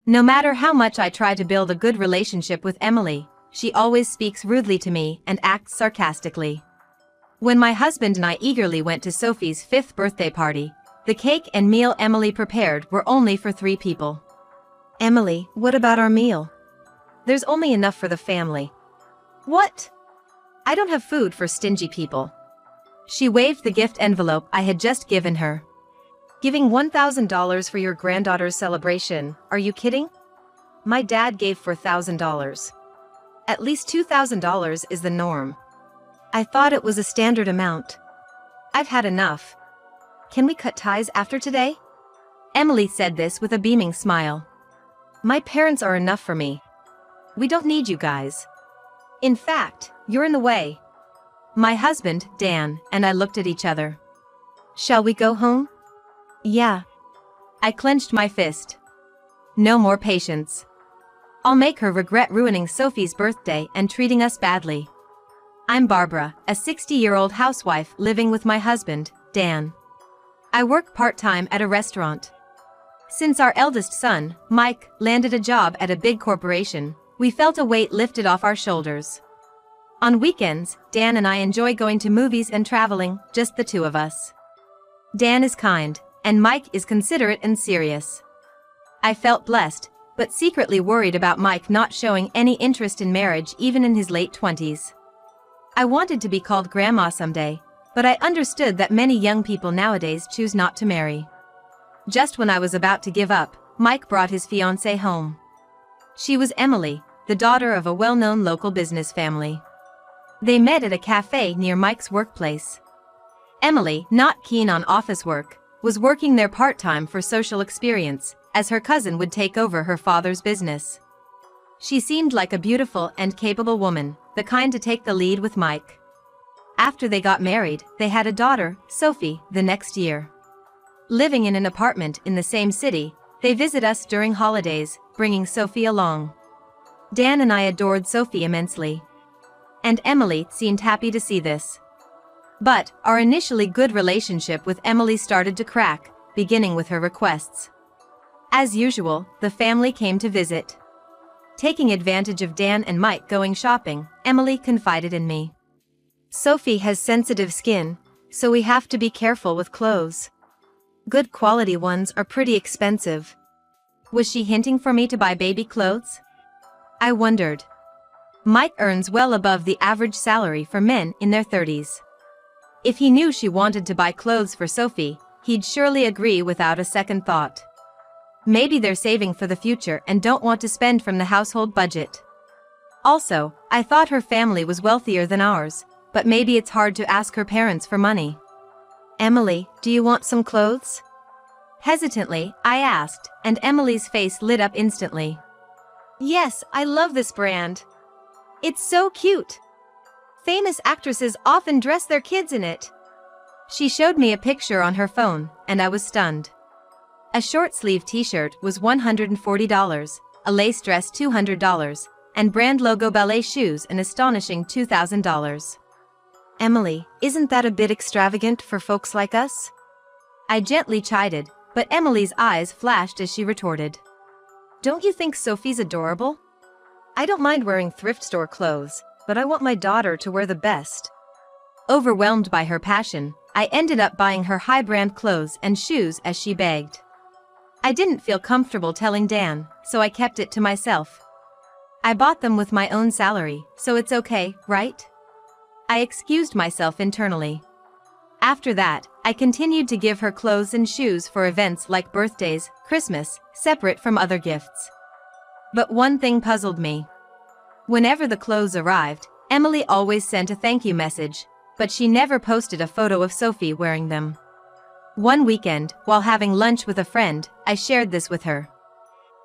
No matter how much I try to build a good relationship with Emily, she always speaks rudely to me and acts sarcastically. When my husband and I eagerly went to Sophie's 5th birthday party, the cake and meal Emily prepared were only for 3 people. Emily, what about our meal? There's only enough for the family. What? I don't have food for stingy people. She waved the gift envelope I had just given her. Giving $1,000 for your granddaughter's celebration, are you kidding? My dad gave $4,000. At least $2,000 is the norm. I thought it was a standard amount. I've had enough. Can we cut ties after today? Emily said this with a beaming smile. My parents are enough for me. We don't need you guys. In fact, you're in the way. My husband, Dan, and I looked at each other. Shall we go home? Yeah. I clenched my fist. No more patience. I'll make her regret ruining Sophie's birthday and treating us badly. I'm Barbara, a 60-year-old housewife living with my husband, Dan. I work part-time at a restaurant. Since our eldest son, Mike, landed a job at a big corporation, we felt a weight lifted off our shoulders. On weekends, Dan and I enjoy going to movies and traveling, just the 2 of us. Dan is kind, and Mike is considerate and serious. I felt blessed, but secretly worried about Mike not showing any interest in marriage even in his late 20s. I wanted to be called grandma someday, but I understood that many young people nowadays choose not to marry. Just when I was about to give up, Mike brought his fiancée home. She was Emily, the daughter of a well-known local business family. They met at a cafe near Mike's workplace. Emily, not keen on office work, was working there part-time for social experience, as her cousin would take over her father's business. She seemed like a beautiful and capable woman, the kind to take the lead with Mike. After they got married, they had a daughter, Sophie, the next year. Living in an apartment in the same city, they visit us during holidays, bringing Sophie along. Dan and I adored Sophie immensely. And Emily seemed happy to see this. But our initially good relationship with Emily started to crack, beginning with her requests. As usual, the family came to visit. Taking advantage of Dan and Mike going shopping, Emily confided in me. Sophie has sensitive skin, so we have to be careful with clothes. Good quality ones are pretty expensive. Was she hinting for me to buy baby clothes? I wondered. Mike earns well above the average salary for men in their 30s. If he knew she wanted to buy clothes for Sophie, he'd surely agree without a second thought. Maybe they're saving for the future and don't want to spend from the household budget. Also, I thought her family was wealthier than ours, but maybe it's hard to ask her parents for money. Emily, do you want some clothes? Hesitantly, I asked, and Emily's face lit up instantly. Yes, I love this brand. It's so cute. Famous actresses often dress their kids in it. She showed me a picture on her phone, and I was stunned. A short-sleeve t-shirt was $140, a lace dress $200, and brand logo ballet shoes an astonishing $2,000. Emily, isn't that a bit extravagant for folks like us? I gently chided, but Emily's eyes flashed as she retorted. Don't you think Sophie's adorable? I don't mind wearing thrift store clothes, but I want my daughter to wear the best. Overwhelmed by her passion, I ended up buying her high-brand clothes and shoes as she begged. I didn't feel comfortable telling Dan, so I kept it to myself. I bought them with my own salary, so it's okay, right? I excused myself internally. After that, I continued to give her clothes and shoes for events like birthdays, Christmas, separate from other gifts. But one thing puzzled me. Whenever the clothes arrived, Emily always sent a thank you message, but she never posted a photo of Sophie wearing them. One weekend, while having lunch with a friend, I shared this with her.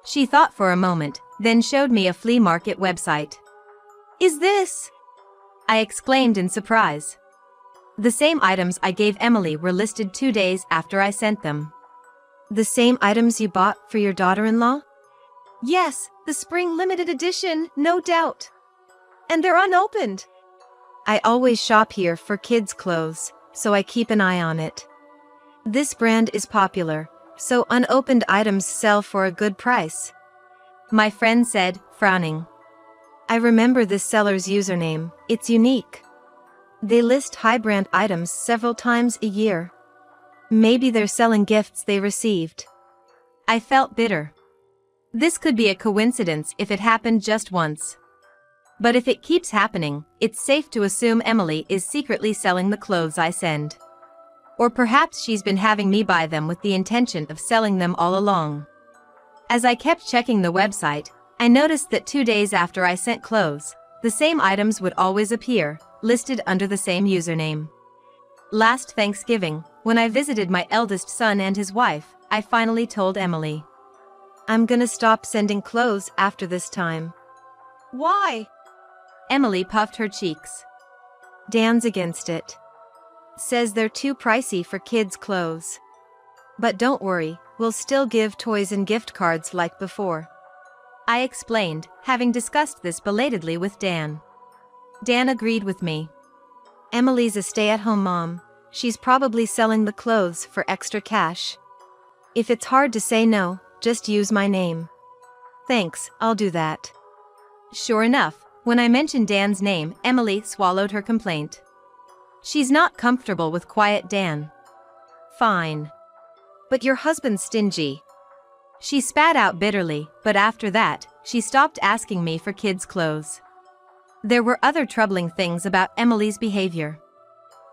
She thought for a moment, then showed me a flea market website. Is this? I exclaimed in surprise. The same items I gave Emily were listed 2 days after I sent them. The same items you bought for your daughter-in-law? Yes, the spring limited edition, no doubt. And they're unopened. I always shop here for kids' clothes, so I keep an eye on it. This brand is popular, so unopened items sell for a good price. My friend said, frowning. I remember this seller's username, it's unique. They list high-brand items several times a year. Maybe they're selling gifts they received. I felt bitter. This could be a coincidence if it happened just once. But if it keeps happening, it's safe to assume Emily is secretly selling the clothes I send. Or perhaps she's been having me buy them with the intention of selling them all along. As I kept checking the website, I noticed that 2 days after I sent clothes, the same items would always appear, listed under the same username. Last Thanksgiving, when I visited my eldest son and his wife, I finally told Emily. I'm gonna stop sending clothes after this time. Why? Emily puffed her cheeks. Dan's against it. Says they're too pricey for kids' clothes. But don't worry, we'll still give toys and gift cards like before. I explained, having discussed this belatedly with Dan. Dan agreed with me. Emily's a stay-at-home mom. She's probably selling the clothes for extra cash. If it's hard to say no, just use my name. Thanks, I'll do that. Sure enough, when I mentioned Dan's name, Emily swallowed her complaint. She's not comfortable with quiet Dan. Fine. But your husband's stingy. She spat out bitterly, but after that, she stopped asking me for kids' clothes. There were other troubling things about Emily's behavior.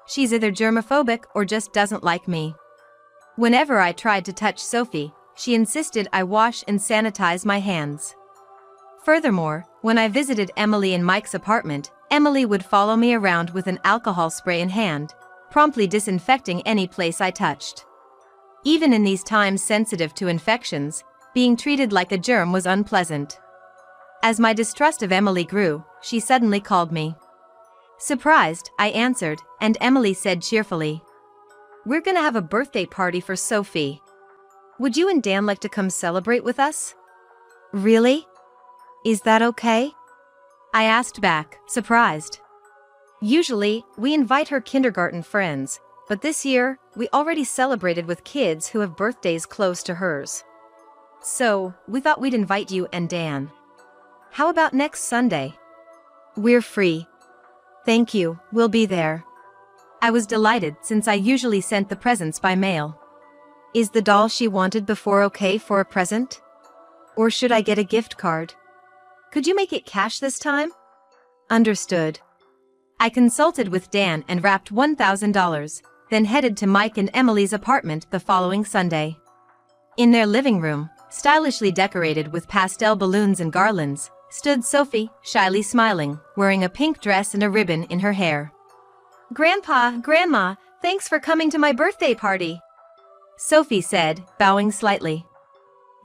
She's either germophobic or just doesn't like me. Whenever I tried to touch Sophie, she insisted I wash and sanitize my hands. Furthermore, when I visited Emily in Mike's apartment, Emily would follow me around with an alcohol spray in hand, promptly disinfecting any place I touched. Even in these times sensitive to infections, being treated like a germ was unpleasant. As my distrust of Emily grew, she suddenly called me. Surprised, I answered, and Emily said cheerfully, "We're gonna have a birthday party for Sophie. Would you and Dan like to come celebrate with us?" Really? Is that okay? I asked back, surprised. Usually, we invite her kindergarten friends, but this year, we already celebrated with kids who have birthdays close to hers. So, we thought we'd invite you and Dan. How about next Sunday? We're free. Thank you, we'll be there. I was delighted since I usually sent the presents by mail. Is the doll she wanted before okay for a present? Or should I get a gift card? Could you make it cash this time? Understood. I consulted with Dan and wrapped $1,000, then headed to Mike and Emily's apartment the following Sunday. In their living room, stylishly decorated with pastel balloons and garlands, stood Sophie, shyly smiling, wearing a pink dress and a ribbon in her hair. "Grandpa, Grandma, thanks for coming to my birthday party," Sophie said, bowing slightly.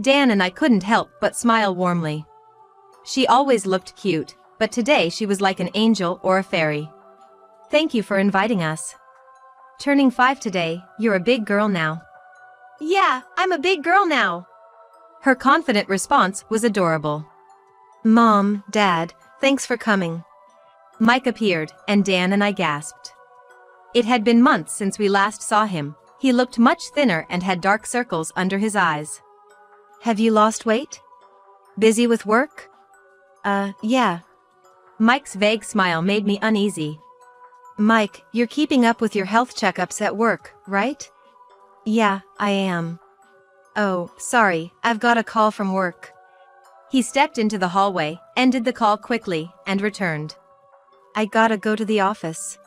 Dan and I couldn't help but smile warmly. She always looked cute, but today she was like an angel or a fairy. "Thank you for inviting us. Turning 5 today, you're a big girl now." "Yeah, I'm a big girl now." Her confident response was adorable. "Mom, Dad, thanks for coming." Mike appeared, and Dan and I gasped. It had been months since we last saw him. He looked much thinner and had dark circles under his eyes. "Have you lost weight? Busy with work?" Yeah." Mike's vague smile made me uneasy. "Mike, you're keeping up with your health checkups at work, right?" "Yeah, I am." "Oh, sorry, I've got a call from work." He stepped into the hallway, ended the call quickly, and returned. "I gotta go to the office.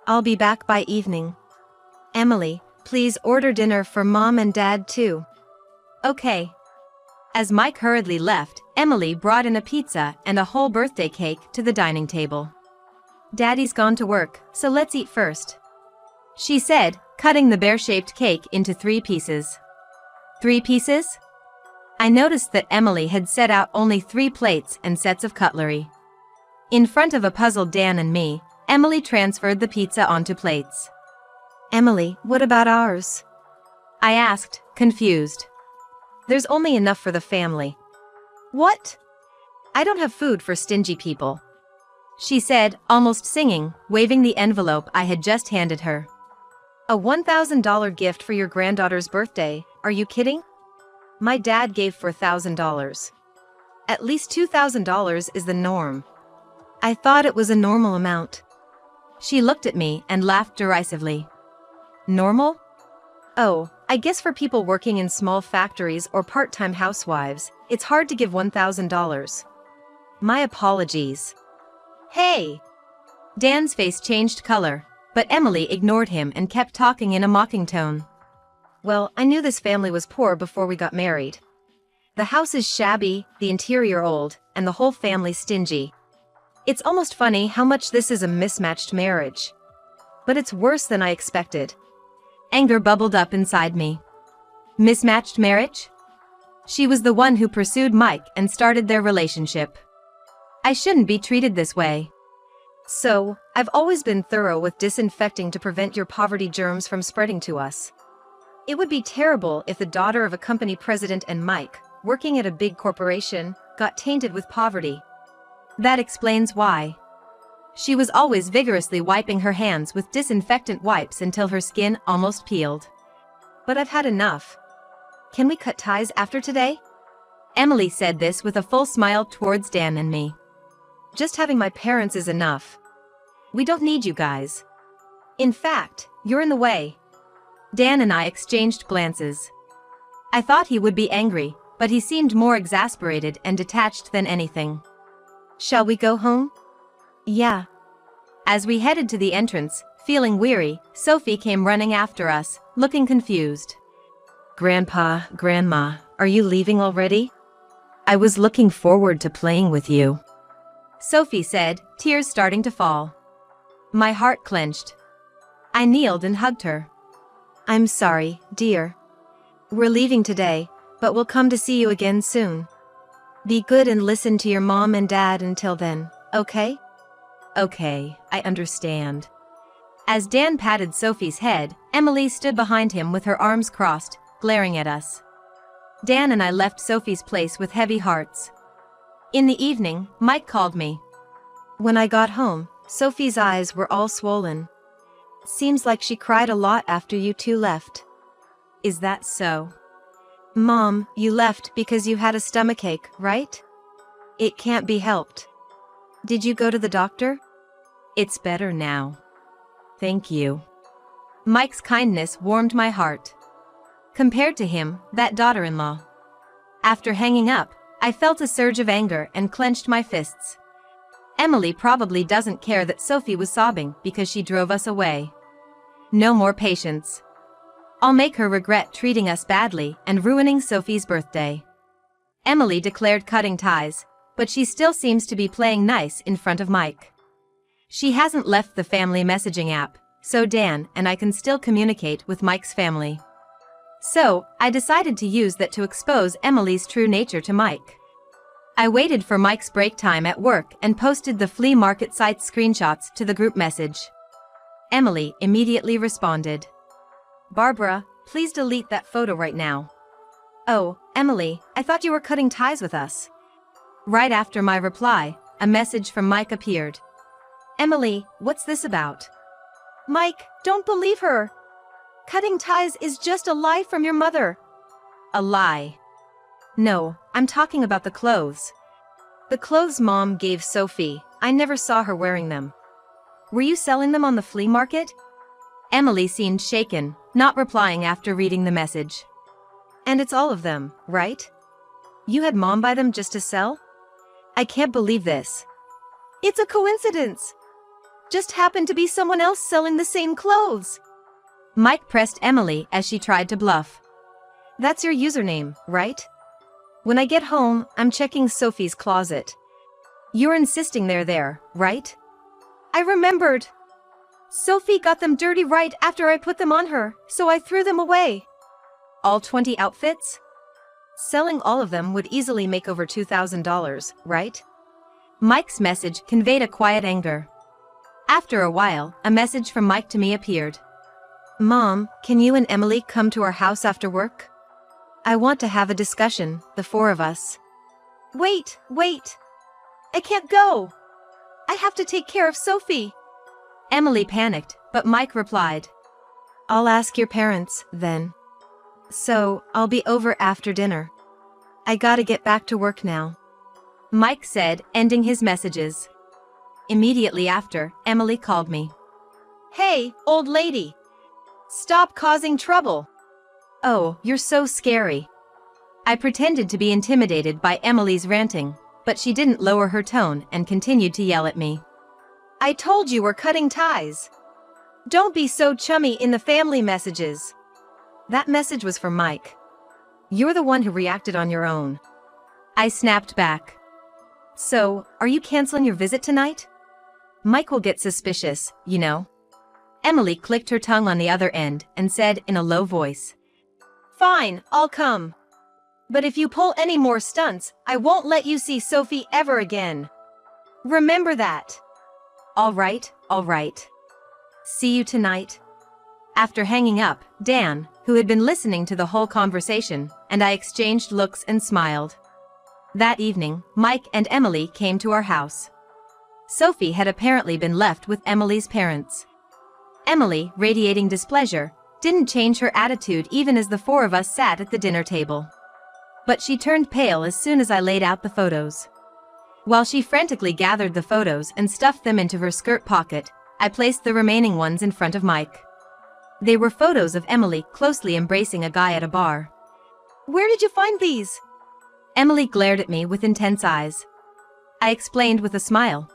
I'll be back by evening. Emily, please order dinner for Mom and Dad too." "Okay." As Mike hurriedly left, Emily brought in a pizza and a whole birthday cake to the dining table. "Daddy's gone to work, so let's eat first," she said, cutting the bear-shaped cake into 3 pieces. 3 pieces? I noticed that Emily had set out only 3 plates and sets of cutlery. In front of a puzzled Dan and me, Emily transferred the pizza onto plates. "Emily, what about ours?" I asked, confused. "There's only enough for the family." "What?" "I don't have food for stingy people," she said, almost singing, waving the envelope I had just handed her. "A $1,000 gift for your granddaughter's birthday, are you kidding? My dad gave $4,000. At least $2,000 is the norm. I thought it was a normal amount. She looked at me and laughed derisively. Normal? Oh, I guess for people working in small factories or part-time housewives, it's hard to give $1,000. My apologies. Hey! Dan's face changed color, but Emily ignored him and kept talking in a mocking tone. Well, I knew this family was poor before we got married. The house is shabby, the interior old, and the whole family stingy. It's almost funny how much this is a mismatched marriage. But it's worse than I expected. Anger bubbled up inside me. Mismatched marriage? She was the one who pursued Mike and started their relationship. I shouldn't be treated this way. So, I've always been thorough with disinfecting to prevent your poverty germs from spreading to us. It would be terrible if the daughter of a company president and Mike, working at a big corporation, got tainted with poverty. That explains why. She was always vigorously wiping her hands with disinfectant wipes until her skin almost peeled. But I've had enough. Can we cut ties after today? Emily said this with a full smile towards Dan and me. Just having my parents is enough. We don't need you guys. In fact, you're in the way. Dan and I exchanged glances. I thought he would be angry, but he seemed more exasperated and detached than anything. Shall we go home? Yeah. As we headed to the entrance, feeling weary, Sophie came running after us, looking confused. Grandpa, Grandma, are you leaving already? I was looking forward to playing with you, Sophie said, tears starting to fall. My heart clenched. I kneeled and hugged her. I'm sorry, dear. We're leaving today, but we'll come to see you again soon. Be good and listen to your mom and dad until then, okay? Okay, I understand. As Dan patted Sophie's head, Emily stood behind him with her arms crossed, glaring at us. Dan and I left Sophie's place with heavy hearts. In the evening, Mike called me. When I got home, Sophie's eyes were all swollen. Seems like she cried a lot after you two left. Is that so? Mom, you left because you had a stomachache, right? It can't be helped. Did you go to the doctor? It's better now. Thank you. Mike's kindness warmed my heart. Compared to him, that daughter-in-law. After hanging up, I felt a surge of anger and clenched my fists. Emily probably doesn't care that Sophie was sobbing because she drove us away. No more patience. I'll make her regret treating us badly and ruining Sophie's birthday. Emily declared cutting ties, but she still seems to be playing nice in front of Mike. She hasn't left the family messaging app, so Dan and I can still communicate with Mike's family. So, I decided to use that to expose Emily's true nature to Mike. I waited for Mike's break time at work and posted the flea market site's screenshots to the group message. Emily immediately responded. Barbara, please delete that photo right now. Oh, Emily, I thought you were cutting ties with us. Right after my reply, a message from Mike appeared. Emily, what's this about? Mike, don't believe her. Cutting ties is just a lie from your mother. A lie. No, I'm talking about the clothes. The clothes Mom gave Sophie, I never saw her wearing them. Were you selling them on the flea market? Emily seemed shaken, not replying after reading the message. And it's all of them, right? You had Mom buy them just to sell? I can't believe this. It's a coincidence. Just happened to be someone else selling the same clothes. Mike pressed Emily as she tried to bluff. That's your username, right? When I get home, I'm checking Sophie's closet. You're insisting they're there, right? I remembered. Sophie got them dirty right after I put them on her, so I threw them away. All 20 outfits? Selling all of them would easily make over $2,000, right? Mike's message conveyed a quiet anger. After a while, a message from Mike to me appeared. Mom, can you and Emily come to our house after work? I want to have a discussion, the four of us. Wait. I can't go. I have to take care of Sophie. Emily panicked, but Mike replied. I'll ask your parents, then. So, I'll be over after dinner. I gotta get back to work now. Mike said, ending his messages. Immediately after, Emily called me. Hey, old lady. Stop causing trouble. Oh, you're so scary. I pretended to be intimidated by Emily's ranting, but she didn't lower her tone and continued to yell at me. I told you we're cutting ties. Don't be so chummy in the family messages. That message was for Mike. You're the one who reacted on your own. I snapped back. So, are you canceling your visit tonight? Mike will get suspicious, you know. Emily clicked her tongue on the other end and said in a low voice. Fine, I'll come. But if you pull any more stunts, I won't let you see Sophie ever again. Remember that. All right, all right. See you tonight. After hanging up, Dan, who had been listening to the whole conversation, and I exchanged looks and smiled. That evening, Mike and Emily came to our house. Sophie had apparently been left with Emily's parents. Emily, radiating displeasure, didn't change her attitude even as the four of us sat at the dinner table. But she turned pale as soon as I laid out the photos. While she frantically gathered the photos and stuffed them into her skirt pocket, I placed the remaining ones in front of Mike. They were photos of Emily closely embracing a guy at a bar. Where did you find these? Emily glared at me with intense eyes. I explained with a smile.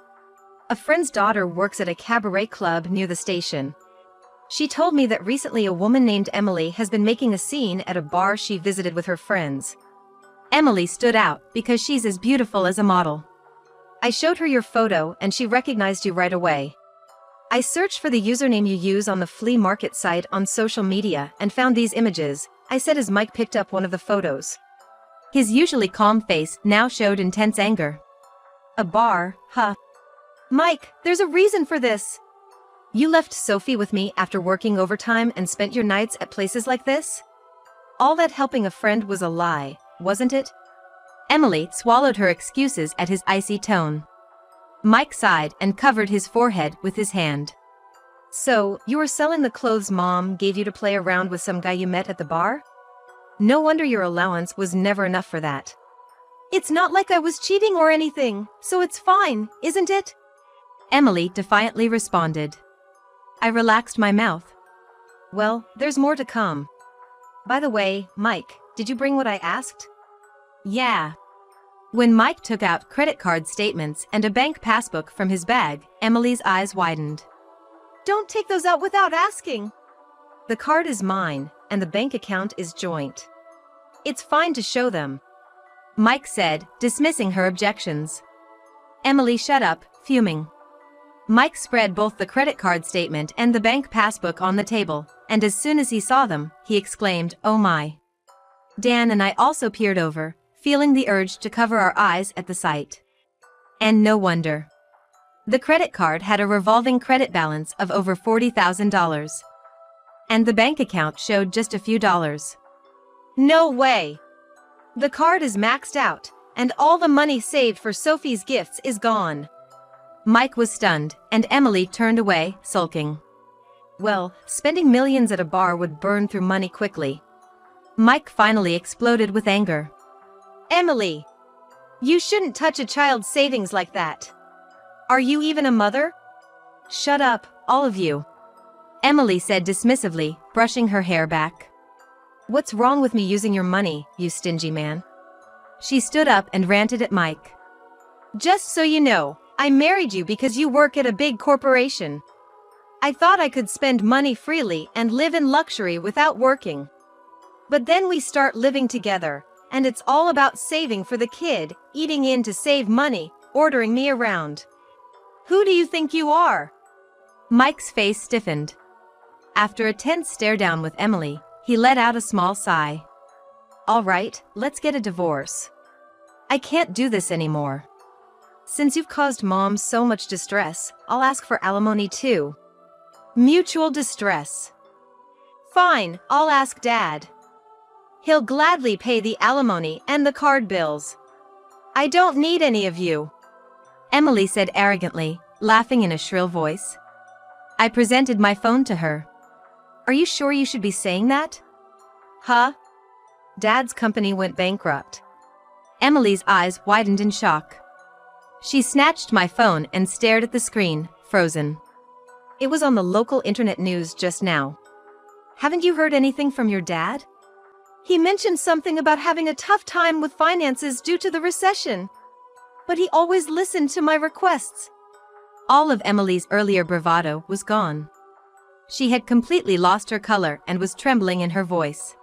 A friend's daughter works at a cabaret club near the station. She told me that recently a woman named Emily has been making a scene at a bar she visited with her friends. Emily stood out because she's as beautiful as a model. I showed her your photo and she recognized you right away. I searched for the username you use on the flea market site on social media and found these images, I said as Mike picked up one of the photos. His usually calm face now showed intense anger. A bar, huh? Mike, there's a reason for this. You left Sophie with me after working overtime and spent your nights at places like this? All that helping a friend was a lie, wasn't it? Emily swallowed her excuses at his icy tone. Mike sighed and covered his forehead with his hand. So, you were selling the clothes Mom gave you to play around with some guy you met at the bar? No wonder your allowance was never enough for that. It's not like I was cheating or anything, so it's fine, isn't it? Emily defiantly responded. I relaxed my mouth. Well, there's more to come. By the way, Mike, did you bring what I asked? Yeah. When Mike took out credit card statements and a bank passbook from his bag, Emily's eyes widened. Don't take those out without asking. The card is mine, and the bank account is joint. It's fine to show them, Mike said, dismissing her objections. Emily shut up, fuming. Mike spread both the credit card statement and the bank passbook on the table, and as soon as he saw them, he exclaimed, "Oh my." Dan and I also peered over, feeling the urge to cover our eyes at the sight. And no wonder. The credit card had a revolving credit balance of over $40,000. And the bank account showed just a few dollars. No way! The card is maxed out, and all the money saved for Sophie's gifts is gone. Mike was stunned, and Emily turned away, sulking. Well, spending millions at a bar would burn through money quickly. Mike finally exploded with anger. Emily! You shouldn't touch a child's savings like that. Are you even a mother? Shut up, all of you. Emily said dismissively, brushing her hair back. What's wrong with me using your money, you stingy man? She stood up and ranted at Mike. Just so you know, I married you because you work at a big corporation. I thought I could spend money freely and live in luxury without working. But then we start living together, and it's all about saving for the kid, eating in to save money, ordering me around. Who do you think you are? Mike's face stiffened. After a tense stare down with Emily, he let out a small sigh. All right, let's get a divorce. I can't do this anymore. Since you've caused Mom so much distress, I'll ask for alimony too. Mutual distress. Fine, I'll ask Dad. He'll gladly pay the alimony and the card bills. I don't need any of you. Emily said arrogantly, laughing in a shrill voice. I presented my phone to her. Are you sure you should be saying that? Huh? Dad's company went bankrupt. Emily's eyes widened in shock. She snatched my phone and stared at the screen, frozen. It was on the local internet news just now. Haven't you heard anything from your dad? He mentioned something about having a tough time with finances due to the recession. But he always listened to my requests. All of Emily's earlier bravado was gone. She had completely lost her color and was trembling in her voice.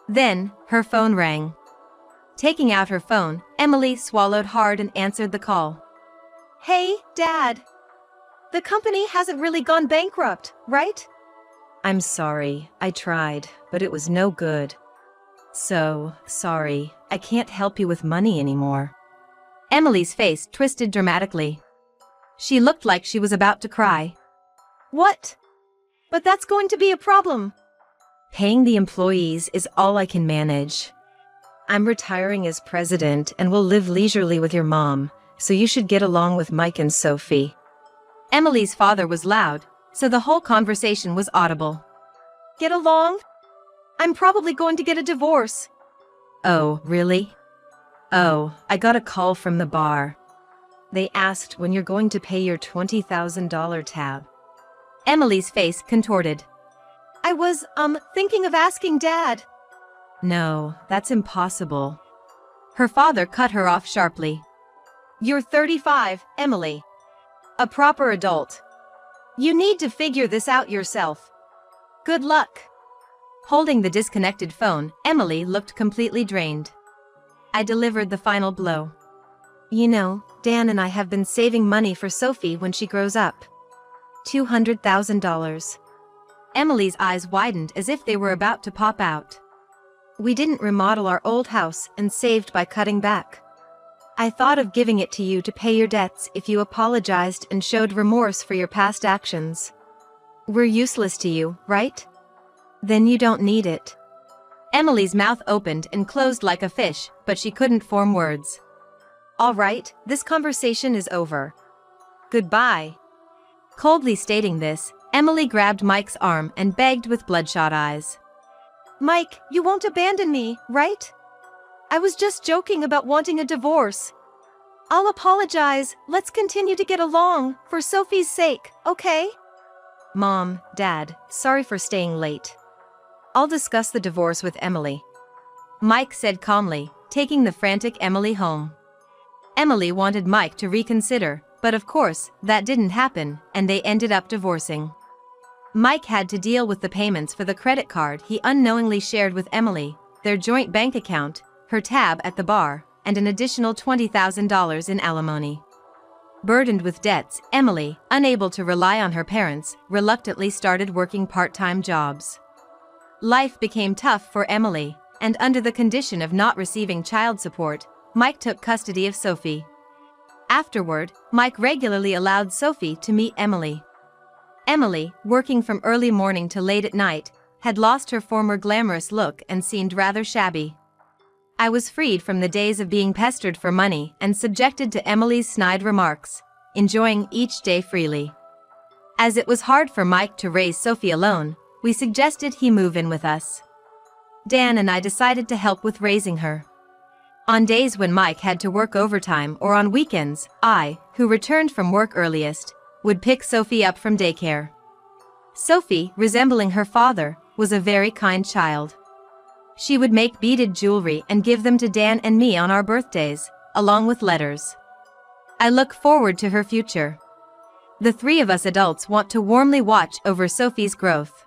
Then, her phone rang. Taking out her phone, Emily swallowed hard and answered the call. Hey, Dad. The company hasn't really gone bankrupt, right? I'm sorry, I tried, but it was no good. So, sorry, I can't help you with money anymore. Emily's face twisted dramatically. She looked like she was about to cry. What? But that's going to be a problem. Paying the employees is all I can manage. I'm retiring as president and will live leisurely with your mom, so you should get along with Mike and Sophie. Emily's father was loud, so the whole conversation was audible. Get along? I'm probably going to get a divorce. Oh, really? Oh, I got a call from the bar. They asked when you're going to pay your $20,000 tab. Emily's face contorted. I was, thinking of asking Dad. No, that's impossible. Her father cut her off sharply. You're 35, Emily. A proper adult. You need to figure this out yourself. Good luck. Holding the disconnected phone, Emily looked completely drained. I delivered the final blow. You know, Dan and I have been saving money for Sophie when she grows up. $200,000. Emily's eyes widened as if they were about to pop out. We didn't remodel our old house and saved by cutting back. I thought of giving it to you to pay your debts if you apologized and showed remorse for your past actions. We're useless to you, right? Then you don't need it. Emily's mouth opened and closed like a fish, but she couldn't form words. All right, this conversation is over. Goodbye. Coldly stating this, Emily grabbed Mike's arm and begged with bloodshot eyes. Mike, you won't abandon me, right? I was just joking about wanting a divorce. I'll apologize, let's continue to get along, for Sophie's sake, okay? Mom, Dad, sorry for staying late. I'll discuss the divorce with Emily. Mike said calmly, taking the frantic Emily home. Emily wanted Mike to reconsider, but of course, that didn't happen, and they ended up divorcing. Mike had to deal with the payments for the credit card he unknowingly shared with Emily, their joint bank account, her tab at the bar, and an additional $20,000 in alimony. Burdened with debts, Emily, unable to rely on her parents, reluctantly started working part-time jobs. Life became tough for Emily, and under the condition of not receiving child support, Mike took custody of Sophie. Afterward, Mike regularly allowed Sophie to meet Emily. Emily, working from early morning to late at night, had lost her former glamorous look and seemed rather shabby. I was freed from the days of being pestered for money and subjected to Emily's snide remarks, enjoying each day freely. As it was hard for Mike to raise Sophie alone, we suggested he move in with us. Dan and I decided to help with raising her. On days when Mike had to work overtime or on weekends, I, who returned from work earliest, would pick Sophie up from daycare. Sophie, resembling her father, was a very kind child. She would make beaded jewelry and give them to Dan and me on our birthdays, along with letters. I look forward to her future. The three of us adults want to warmly watch over Sophie's growth.